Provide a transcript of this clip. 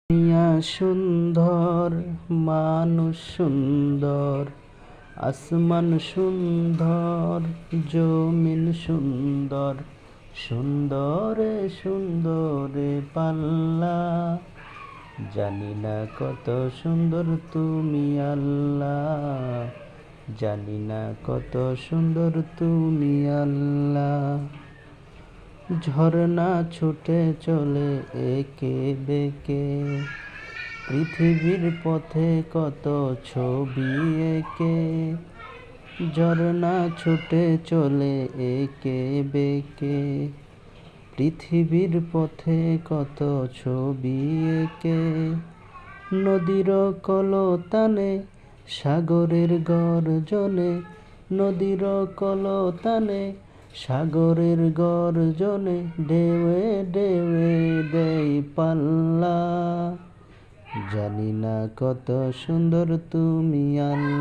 দুনিয়া সুন্দর, মানুষ সুন্দর, আসমান সুন্দর, জমিন সুন্দর, সুন্দরে সুন্দরে পাল্লা। জানি না কত সুন্দর তুমি আল্লাহ, জানি না কত সুন্দর তুমি আল্লাহ। ঝর্ণা ছুটে চলে একে বেঁকে, পৃথিবীর পথে কত ছবি এঁকে। ঝর্ণা ছুটে চলে একে বেঁকে, পৃথিবীর পথে কত ছবি এঁকে। নদীর কলতানে, সাগরের গর্জনে, নদীর কলতানে, সাগরের গর্জনে, ঢেউয়ে ঢেউয়ে দেই পাল্লা। জানি না কত সুন্দর তুমি আল্লাহ।